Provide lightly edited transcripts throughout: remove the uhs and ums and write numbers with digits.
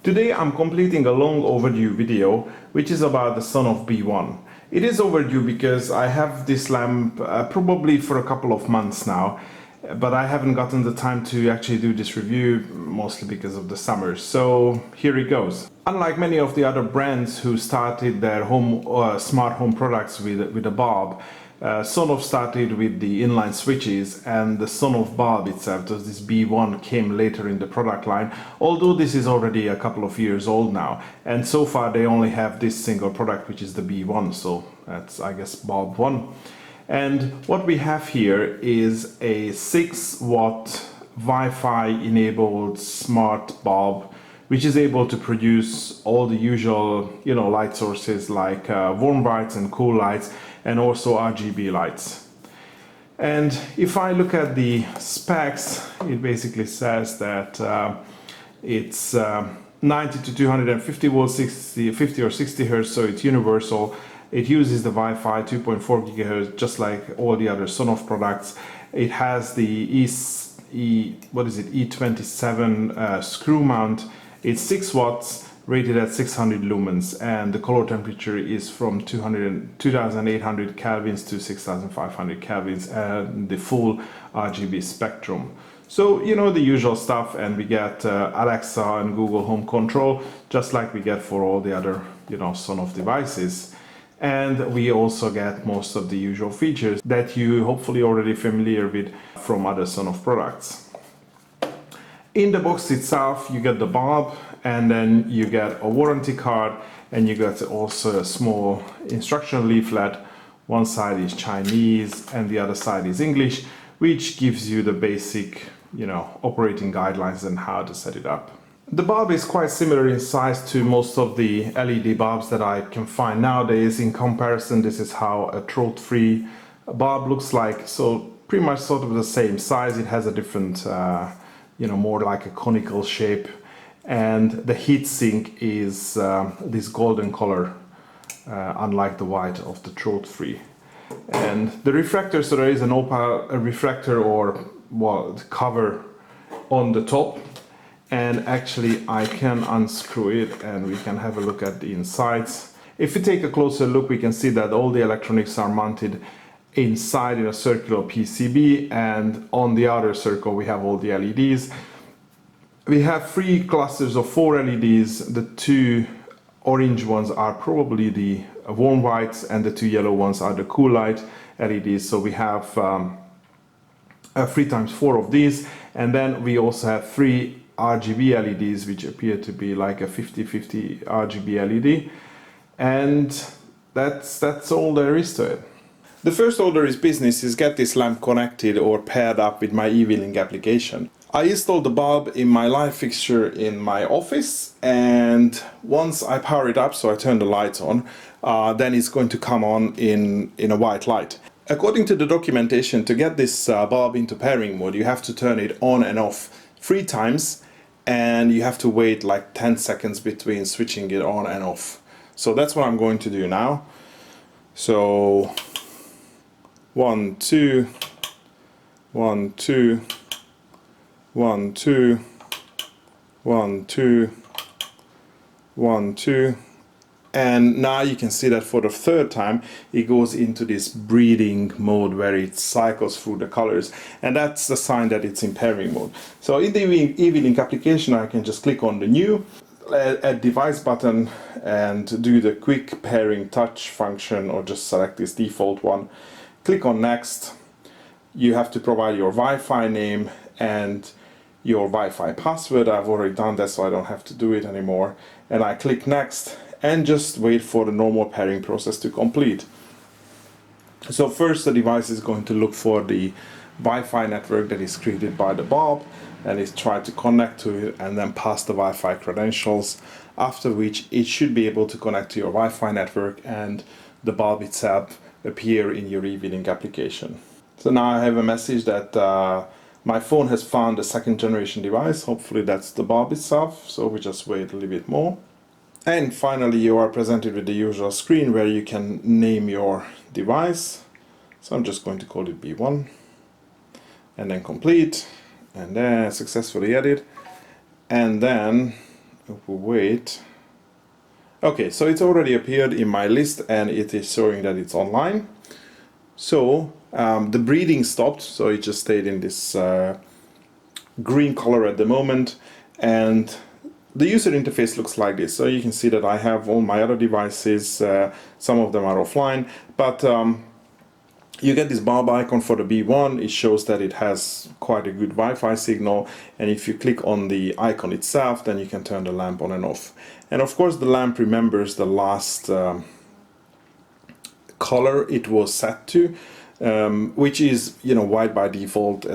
Today I'm completing a long overdue video which is about the Sonoff B1. It is overdue because I have this lamp probably for a couple of months now, but I haven't gotten the time to actually do this review, mostly because of the summer. So here it goes. Unlike many of the other brands who started their smart home products with a bulb, Sonoff started with the inline switches, and the Sonoff bulb itself, this B1, came later in the product line, although this is already a couple of years old now, and so far they only have this single product, which is the B1, so that's, I guess, bulb 1. And what we have here is a 6-watt Wi-Fi enabled smart bulb, which is able to produce all the usual, light sources like warm lights and cool lights, and also RGB lights. And if I look at the specs, it basically says that it's 90 to 250 volts, 50 or 60 hertz, so it's universal. It uses the Wi-Fi 2.4 gigahertz, just like all the other Sonoff products. It has the E27 screw mount. It's 6 watts, rated at 600 lumens, and the color temperature is from 2800 kelvins to 6500 kelvins, and the full RGB spectrum. So, the usual stuff, and we get Alexa and Google Home Control, just like we get for all the other, Sonoff devices. And we also get most of the usual features that you hopefully already familiar with from other Sonoff products. In the box itself, you get the bulb, and then you get a warranty card, and you get also a small instruction leaflet. One side is Chinese and the other side is English, which gives you the basic, operating guidelines and how to set it up. The bulb is quite similar in size to most of the LED bulbs that I can find nowadays. In comparison, this is how a throat-free bulb looks like. So pretty much sort of the same size. It has a different, more like a conical shape. And the heatsink is this golden color, unlike the white of the throat-free. And the refractor, so there is an opal refractor or cover on the top. And actually I can unscrew it and we can have a look at the insides. If we take a closer look, we can see that all the electronics are mounted inside in a circular PCB, and on the outer circle we have all the LEDs. We have 3 clusters of 4 LEDs. The 2 orange ones are probably the warm lights, and the 2 yellow ones are the cool light LEDs. So we have 3 times 4 of these, and then we also have 3 RGB LEDs, which appear to be like a 50-50 RGB LED, and that's all there is to it. The first order is business is get this lamp connected or paired up with my eWeLink application. I installed the bulb in my light fixture in my office, and once I power it up, so I turn the lights on, then it's going to come on in a white light. According to the documentation, to get this bulb into pairing mode, you have to turn it on and off 3 times, and you have to wait like 10 seconds between switching it on and off. So that's what I'm going to do now. So 1, 2, 1, 2, 1, 2, 1, 2, 1, 2. And now you can see that for the 3rd time it goes into this breathing mode where it cycles through the colors, and that's the sign that it's in pairing mode. So in the eWeLink application, I can just click on the new add device button and do the quick pairing touch function, or just select this default one. Click on next. You have to provide your Wi-Fi name and your Wi-Fi password. I've already done that, so I don't have to do it anymore. And I click next and just wait for the normal pairing process to complete. So first the device is going to look for the Wi-Fi network that is created by the bulb, and it's try to connect to it and then pass the Wi-Fi credentials, after which it should be able to connect to your Wi-Fi network and the bulb itself appear in your eWeLink application. So now I have a message that my phone has found a 2nd generation device. Hopefully that's the bulb itself, so we just wait a little bit more. And finally you are presented with the usual screen where you can name your device. So I'm just going to call it B1, and then complete, and then successfully added, and then if we wait. Okay, so it's already appeared in my list and it is showing that it's online. So the breathing stopped, so it just stayed in this green color at the moment, and the user interface looks like this. So you can see that I have all my other devices, some of them are offline, but you get this bulb icon for the B1. It shows that it has quite a good Wi-Fi signal, and if you click on the icon itself, then you can turn the lamp on and off. And of course the lamp remembers the last color it was set to, which is, you know, white by default.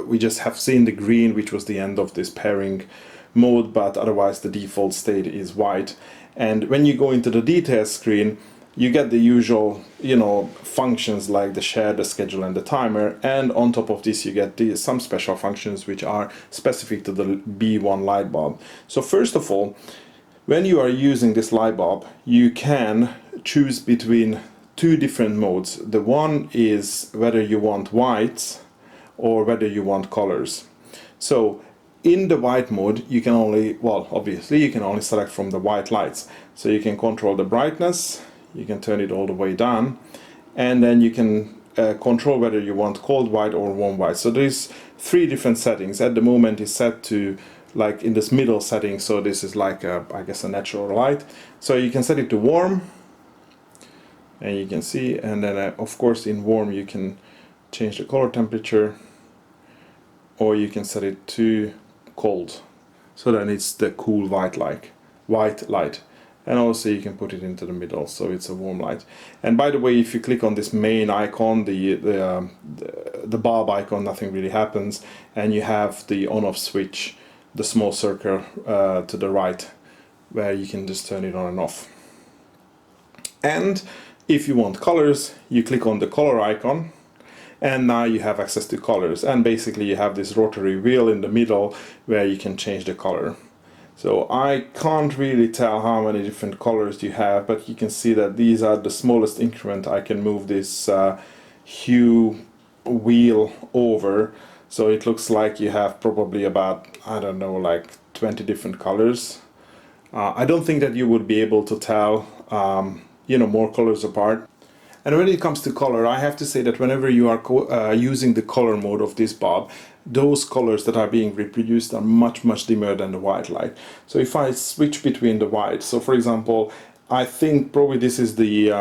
We just have seen the green, which was the end of this pairing mode, but otherwise the default state is white. And when you go into the details screen, you get the usual, you know, functions like the share, the schedule, and the timer. And on top of this, you get some special functions which are specific to the B1 light bulb. So first of all, when you are using this light bulb, you can choose between two different modes. The one is whether you want whites or whether you want colors. So in the white mode, you can only, well, obviously you can only select from the white lights. So you can control the brightness, you can turn it all the way down, and then you can control whether you want cold white or warm white. So there's three different settings. At the moment it's set to like in this middle setting, so this is like a, I guess, a natural light. So you can set it to warm, and you can see, and then of course in warm you can change the color temperature, or you can set it to cold, so then it's the cool white light. And also you can put it into the middle, so it's a warm light. And by the way, if you click on this main icon, the bulb icon, nothing really happens, and you have the on-off switch, the small circle to the right, where you can just turn it on and off. And if you want colors, you click on the color icon, and now you have access to colors. And basically you have this rotary wheel in the middle where you can change the color. So I can't really tell how many different colors you have, but you can see that these are the smallest increment I can move this hue wheel over. So it looks like you have probably about, I don't know, like 20 different colors. I don't think that you would be able to tell, you know, more colors apart. And when it comes to color, I have to say that whenever you are using the color mode of this bulb, those colors that are being reproduced are much dimmer than the white light. So if I switch between the white, so for example, I think probably this is the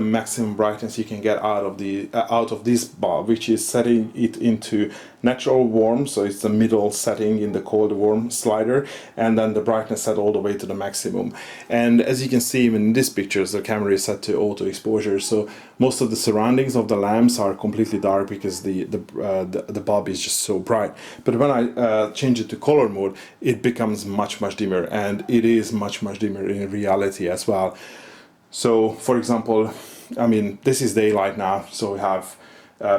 maximum brightness you can get out of this bulb, which is setting it into natural warm, so it's the middle setting in the cold warm slider, and then the brightness set all the way to the maximum. And as you can see even in these pictures, the camera is set to auto exposure, so most of the surroundings of the lamps are completely dark because the bulb is just so bright. But when I change it to color mode, it becomes much dimmer, and it is much dimmer in reality as well. So for example, I mean, this is daylight now, so we have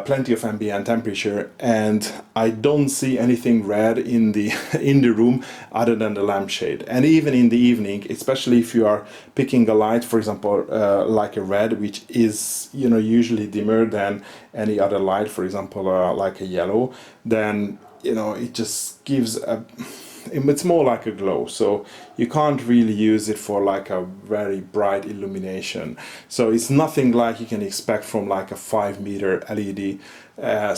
plenty of ambient temperature, and I don't see anything red in the in the room other than the lampshade. And even in the evening, especially if you are picking a light, for example, like a red, which is, you know, usually dimmer than any other light, for example, like a yellow, then, you know, it just gives a, it's more like a glow, so you can't really use it for like a very bright illumination. So it's nothing like you can expect from like a 5-meter LED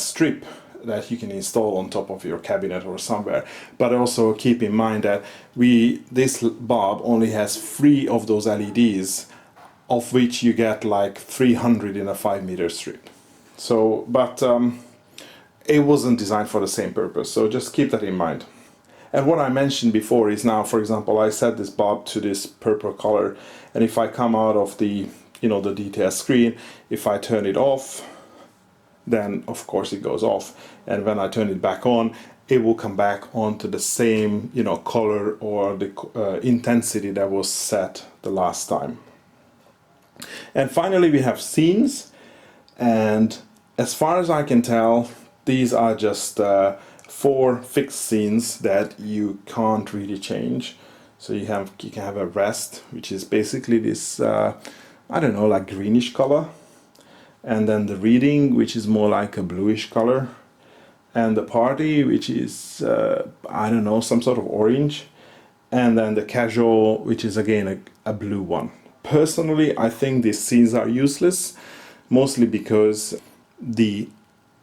strip that you can install on top of your cabinet or somewhere. But also keep in mind that this bulb only has 3 of those LEDs, of which you get like 300 in a 5-meter strip. So, but it wasn't designed for the same purpose, so just keep that in mind. And what I mentioned before is now, for example, I set this bulb to this purple color, and if I come out of the, you know, the detail screen, if I turn it off, then of course it goes off, and when I turn it back on, it will come back onto the same, you know, color or the intensity that was set the last time. And finally we have scenes, and as far as I can tell, these are just 4 fixed scenes that you can't really change. So you can have a rest, which is basically this I don't know, like greenish color, and then the reading, which is more like a bluish color, and the party, which is I don't know, some sort of orange, and then the casual, which is again a blue one. Personally, I think these scenes are useless, mostly because the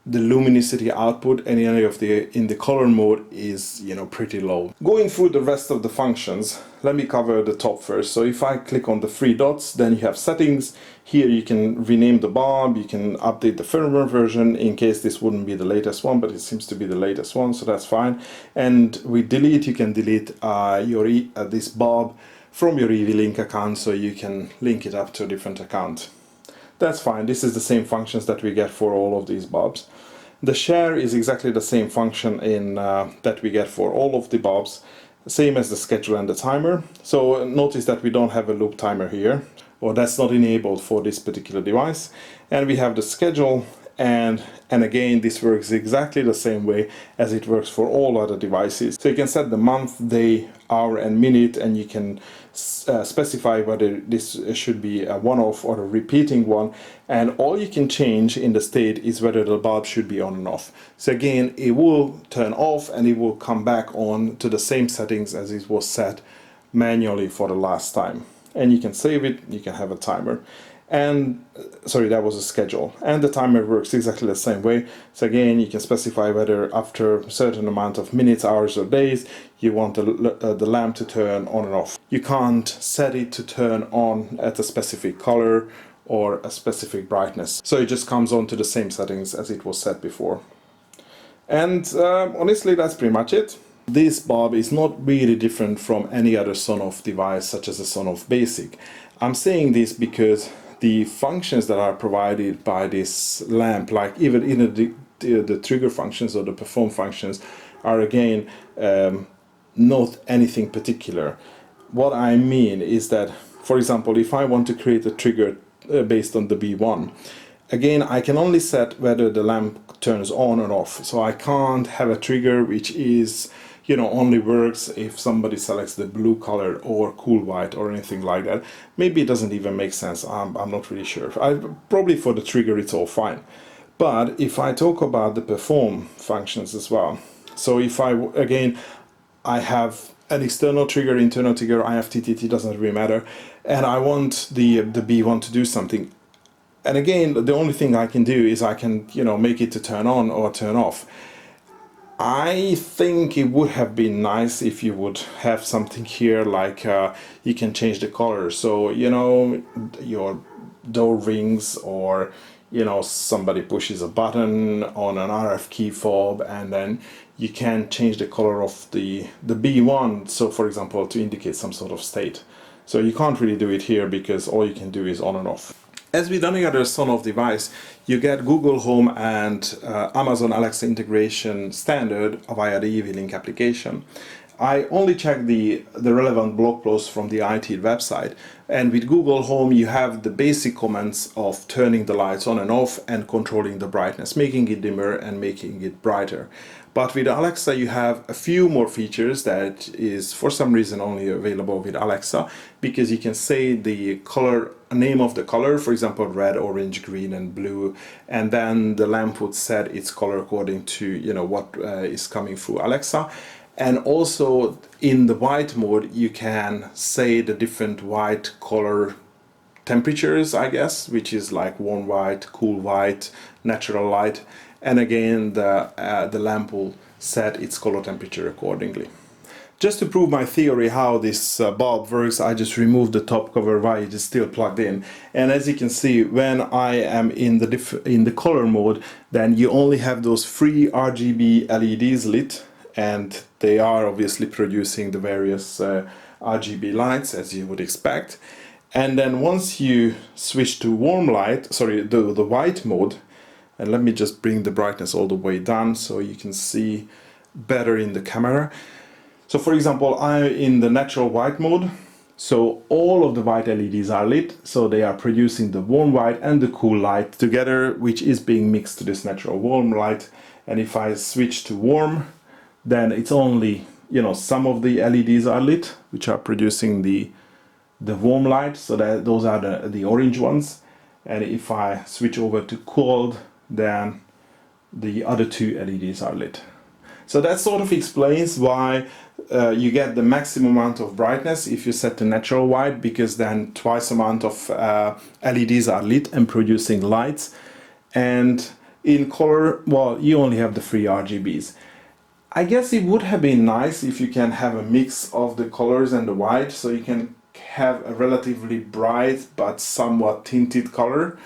luminosity output in any of the color mode is, you know, pretty low. Going through the rest of the functions, let me cover the top first. So if I click on the three dots, then you have settings. Here you can rename the bulb, you can update the firmware version in case this wouldn't be the latest one, but it seems to be the latest one, so that's fine. And with delete, you can delete this bulb from your eWeLink account, so you can link it up to a different account. That's fine. This is the same functions that we get for all of these bulbs. The share is exactly the same function that we get for all of the bulbs, same as the schedule and the timer. So notice that we don't have a loop timer here, or that's not enabled for this particular device. And we have the schedule, and again, this works exactly the same way as it works for all other devices. So you can set the month, day, hour and minute, and you can specify whether this should be a one-off or a repeating one, and all you can change in the state is whether the bulb should be on and off. So again, it will turn off and it will come back on to the same settings as it was set manually for the last time. And you can save it, you can have a timer. And sorry, that was a schedule, and the timer works exactly the same way. So again, you can specify whether after a certain amount of minutes, hours or days you want the lamp to turn on and off. You can't set it to turn on at a specific color or a specific brightness, so it just comes on to the same settings as it was set before. And honestly, that's pretty much it. This bulb is not really different from any other Sonoff device, such as a Sonoff Basic. I'm saying this because the functions that are provided by this lamp, like even the trigger functions or the perform functions, are again not anything particular. What I mean is that, for example, if I want to create a trigger based on the B1, again, I can only set whether the lamp turns on or off. So I can't have a trigger which is, you know, only works if somebody selects the blue color or cool white or anything like that. Maybe it doesn't even make sense. I'm not really sure. Probably for the trigger it's all fine. But if I talk about the perform functions as well, so if I have an external trigger, internal trigger, IFTTT, doesn't really matter, and I want the B1 to do something. And again, the only thing I can do is I can, you know, make it to turn on or turn off. I think it would have been nice if you would have something here like you can change the color. So, you know, your door rings, or, you know, somebody pushes a button on an RF key fob, and then you can change the color of the B1. So, for example, to indicate some sort of state. So you can't really do it here because all you can do is on and off. As with any other Sonoff device, you get Google Home and Amazon Alexa integration standard via the eWeLink application. I only checked the relevant blog posts from the iTead website, and with Google Home you have the basic commands of turning the lights on and off and controlling the brightness, making it dimmer and making it brighter. But with Alexa you have a few more features that is for some reason only available with Alexa, because you can say the color, name of the color, for example red, orange, green and blue, and then the lamp would set its color according to, you know, what is coming through Alexa. And also in the white mode you can say the different white color temperatures, I guess, which is like warm white, cool white, natural light, and again the lamp will set its color temperature accordingly. Just to prove my theory how this bulb works, I just removed the top cover while it is still plugged in, and as you can see, when I am in the color mode, then you only have those 3 RGB LEDs lit, and they are obviously producing the various RGB lights as you would expect. And then once you switch to warm light, sorry, the white mode, and let me just bring the brightness all the way down so you can see better in the camera. So for example, I'm in the natural white mode, so all of the white LEDs are lit, so they are producing the warm white and the cool light together, which is being mixed to this natural warm light. And if I switch to warm, then it's only, you know, some of the LEDs are lit, which are producing the warm light, so that those are the orange ones. And if I switch over to cold, then the other 2 LEDs are lit. So that sort of explains why you get the maximum amount of brightness if you set the natural white, because then twice amount of LEDs are lit and producing lights. And in color, well, you only have the 3 RGBs. I guess it would have been nice if you can have a mix of the colors and the white, so you can have a relatively bright but somewhat tinted color.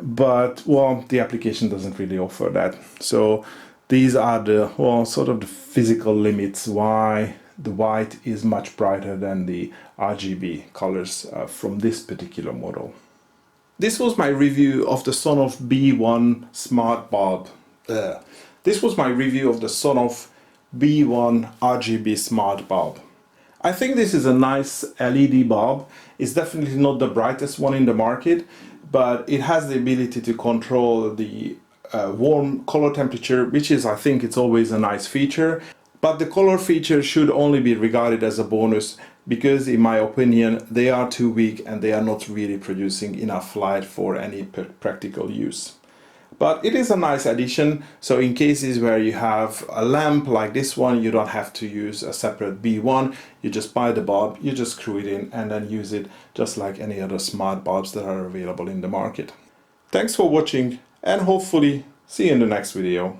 But, well, the application doesn't really offer that. So these are the, well, sort of the physical limits why the white is much brighter than the RGB colors from this particular model. This was my review of the Sonoff B1 smart bulb. This was my review of the Sonoff B1 RGB smart bulb. I think this is a nice LED bulb. It's definitely not the brightest one in the market, but it has the ability to control the warm color temperature, which is, I think, it's always a nice feature. But the color feature should only be regarded as a bonus, because in my opinion they are too weak and they are not really producing enough light for any practical use. But it is a nice addition, so in cases where you have a lamp like this one, you don't have to use a separate B1, you just buy the bulb, you just screw it in and then use it just like any other smart bulbs that are available in the market. Thanks for watching, and hopefully see you in the next video.